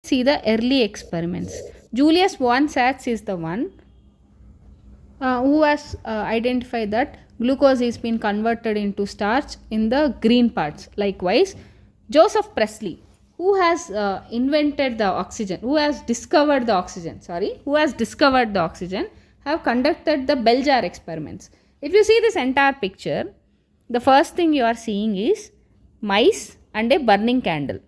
see the early experiments. Julius von Sachs is the one who has identified that glucose is been converted into starch in the green parts. Likewise, Joseph Priestley, who has invented the oxygen, who has discovered the oxygen, have conducted the bell jar experiments. If you see this entire picture, the first thing you are seeing is mice and a burning candle.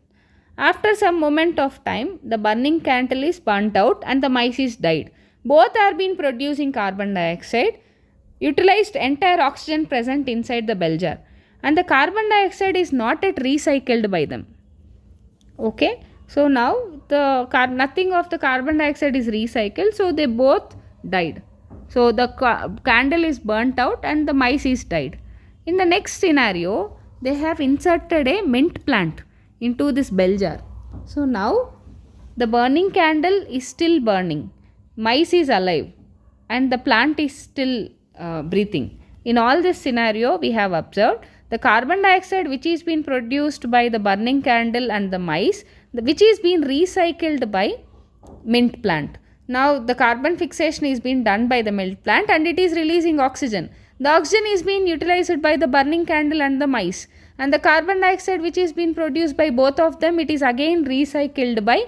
After some moment of time, the burning candle is burnt out and the mice is died. Both are been producing carbon dioxide, utilized entire oxygen present inside the bell jar, and the carbon dioxide is not yet recycled by them. Okay, so now nothing of the carbon dioxide is recycled, so they both died. So the candle is burnt out and the mice is died. In the next scenario, they have inserted a mint plant into this bell jar. So now the burning candle is still burning, mice is alive, and the plant is still breathing. In all this scenario, we have observed the carbon dioxide which is being produced by the burning candle and the mice, which is being recycled by mint plant. Now the carbon fixation is being done by the mint plant and it is releasing oxygen. The oxygen is being utilized by the burning candle and the mice, and the carbon dioxide which is being produced by both of them, it is again recycled by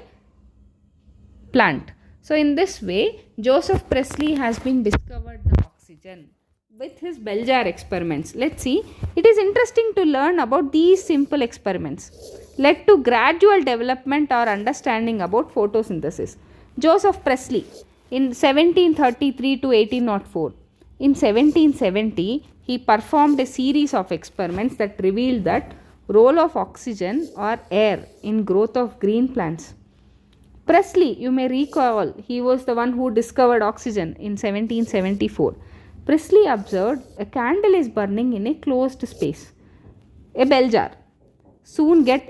plant. So in this way, Joseph Priestley has been discovered the oxygen with his bell jar experiments. Let's see. It is interesting to learn about these simple experiments led to gradual development or understanding about photosynthesis. Joseph Priestley in 1733 to 1804. In 1770, he performed a series of experiments that revealed that role of oxygen or air in growth of green plants. Priestley, you may recall, he was the one who discovered oxygen in 1774. Priestley observed a candle is burning in a closed space, a bell jar, soon get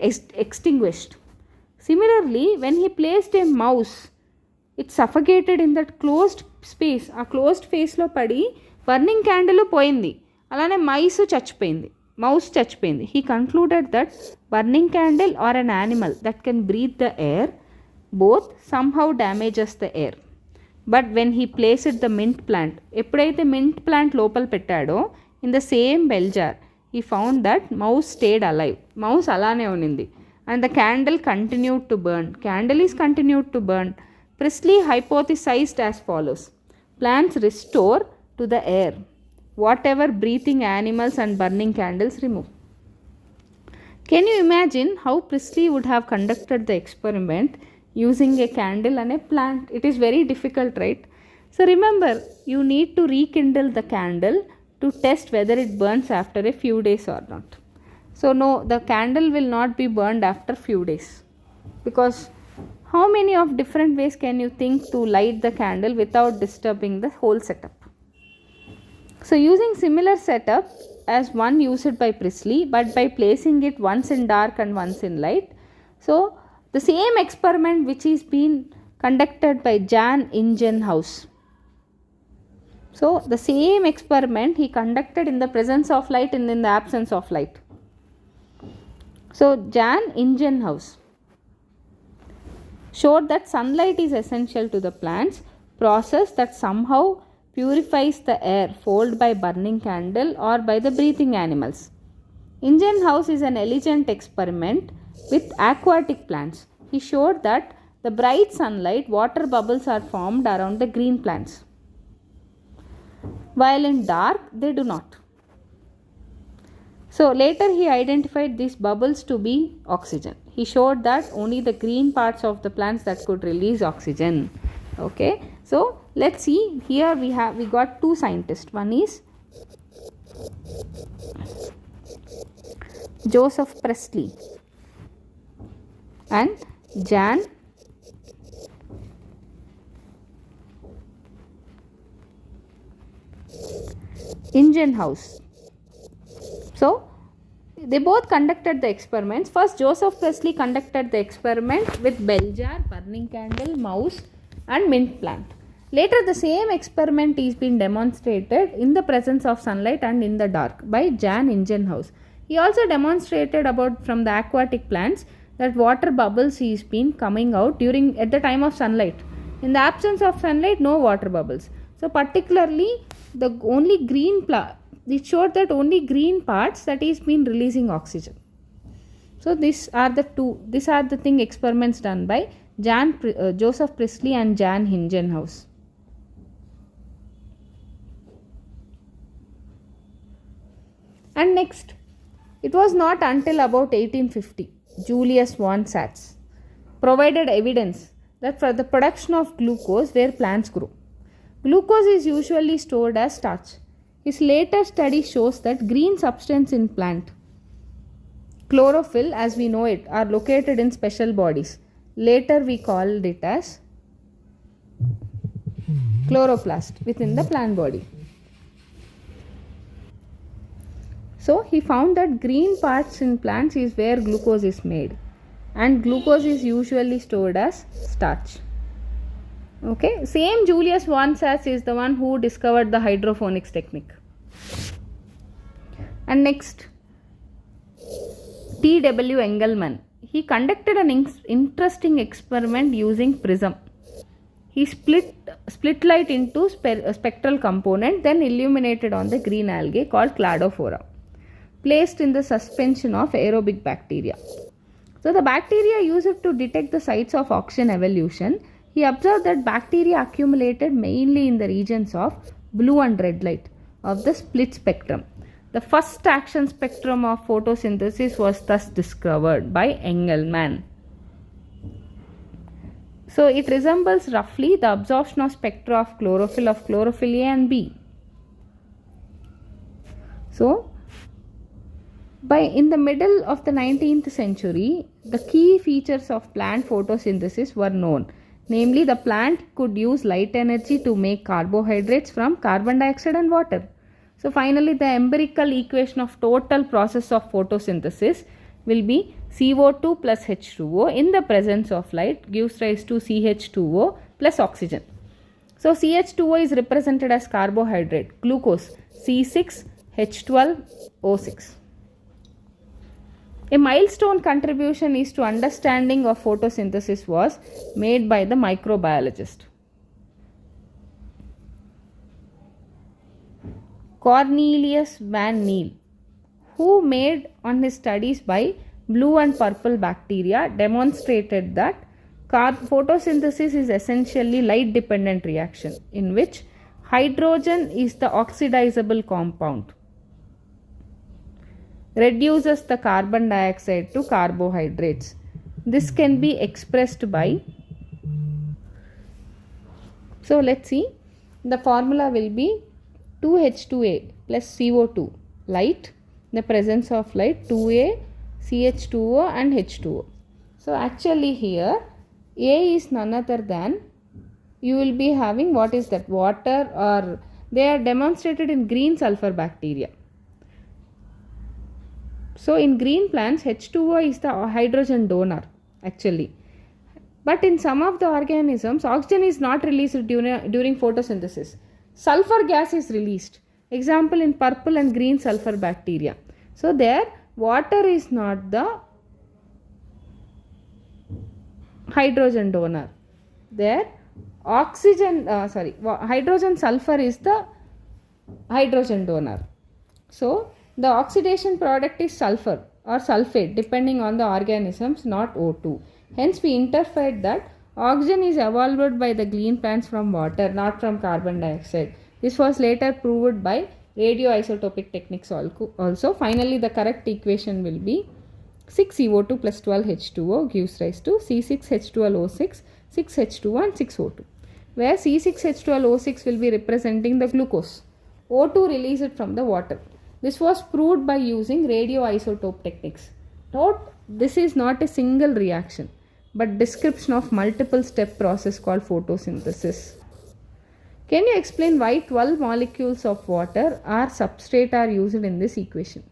extinguished. Similarly, when he placed a mouse, it suffocated in that closed space. ఆ closed స్పేస్లో పడి burning candle పోయింది, అలానే mouse చచ్చిపోయింది. He concluded that burning candle or an animal that can breathe the air both somehow damages the air. But when he placed the mint plant, ఎప్పుడైతే mint plant లోపల పెట్టాడో in the same bell jar, he found that mouse stayed alive. Mouse అలానే ఉన్నింది and the candle continued to burn. Candle is continued to burn. Priestley hypothesized as follows: plants restore to the air whatever breathing animals and burning candles remove. Can you imagine how Priestley would have conducted the experiment using a candle and a plant? It is very difficult, right? So remember, you need to rekindle the candle to test whether it burns after a few days or not. So no, the candle will not be burned after few days, because how many of different ways can you think to light the candle without disturbing the whole setup? So using similar setup as one used by Priestley, but by placing it once in dark and once in light. So the same experiment which is being conducted by Jan Ingenhousz. So the same experiment he conducted in the presence of light and in the absence of light. So Jan Ingenhousz showed that sunlight is essential to the plants, process that somehow purifies the air fouled by burning candle or by the breathing animals. Ingenhousz is an elegant experiment with aquatic plants. He showed that the bright sunlight, water bubbles are formed around the green plants, while in dark they do not. So later he identified these bubbles to be oxygen. He showed that only the green parts of the plants that could release oxygen. Okay, so let's see. Here we got two scientists. One is Joseph Priestley and Jan Ingenhousz. So they both conducted the experiments. First, Joseph Priestley conducted the experiment with bell jar, burning candle, mouse and mint plant. Later the same experiment is being demonstrated in the presence of sunlight and in the dark by Jan Ingenhousz. He also demonstrated about from the aquatic plants that water bubbles is been coming out during at the time of sunlight. In the absence of sunlight, no water bubbles. So particularly the only it showed that only green parts that is been releasing oxygen. So these are the thing experiments done by Joseph Priestley and Jan Hingenhaus. And next, it was not until about 1850 Julius von Satz provided evidence that for the production of glucose where plants grow. Glucose is usually stored as starch. His later study shows that green substance in plant, chlorophyll as we know it, are located in special bodies. Later we called it as chloroplast within the plant body. So he found that green parts in plants is where glucose is made, and glucose is usually stored as starch. Okay, same Julius von Satz is the one who discovered the hydroponics technique. And next, T.W. Engelmann. He conducted an interesting experiment using prism. He split light into a spectral component, then illuminated on the green algae called cladophora, placed in the suspension of aerobic bacteria. So the bacteria use it to detect the sites of oxygen evolution. He observed that bacteria accumulated mainly in the regions of blue and red light of the split spectrum. The first action spectrum of photosynthesis was thus discovered by Engelmann. So it resembles roughly the absorption of spectra of chlorophyll A and B. So in the middle of the 19th century, the key features of plant photosynthesis were known. Namely, the plant could use light energy to make carbohydrates from carbon dioxide and water. So finally, the empirical equation of total process of photosynthesis will be CO2 plus H2O in the presence of light gives rise to CH2O plus oxygen. So CH2O is represented as carbohydrate, glucose, C6H12O6. A milestone contribution is to understanding of photosynthesis was made by the microbiologist Cornelius van Niel, who made on his studies by blue and purple bacteria demonstrated that photosynthesis is essentially light dependent reaction in which hydrogen is the oxidizable compound, reduces the carbon dioxide to carbohydrates. This can be expressed by, so let's see, the formula will be 2H2A plus CO2, light, in the presence of light, 2A, CH2O and H2O. So actually here A is none other than, you will be having what is that, water, or they are demonstrated in green sulfur bacteria. So in green plants, H2O is the hydrogen donor actually. But in some of the organisms, oxygen is not released during photosynthesis. Sulfur gas is released. Example in purple and green sulfur bacteria. So there water is not the hydrogen donor. There hydrogen sulfur is the hydrogen donor. So the oxidation product is sulfur or sulfate depending on the organisms, not O2. Hence we interpret that oxygen is evolved by the green plants from water, not from carbon dioxide. This was later proved by radioisotopic techniques also. Finally, the correct equation will be 6CO2 plus 12H2O gives rise to C6H12O6, 6H2O and 6O2. Where C6H12O6 will be representing the glucose. O2 released from the water. This was proved by using radioisotope techniques. Note, this is not a single reaction, but description of multiple step process called photosynthesis. Can you explain why 12 molecules of water or substrate are used in this equation?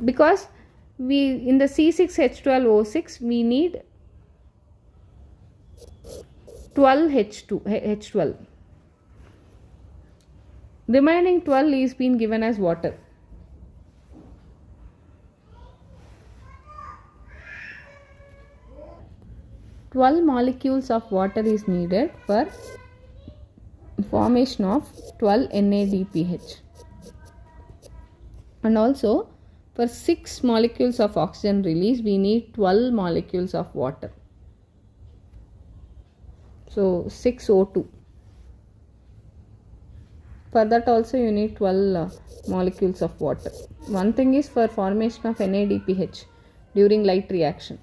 Because in the C6H12O6 we need 12H12. Remaining 12 is being given as water. 12 molecules of water is needed for formation of 12 NADPH. And also for 6 molecules of oxygen release, we need 12 molecules of water. So 6 O2. For that also you need 12 molecules of water. One thing is for formation of NADPH during light reaction.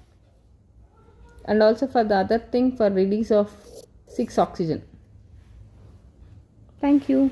And also for the other thing for release of 6 oxygen. Thank you.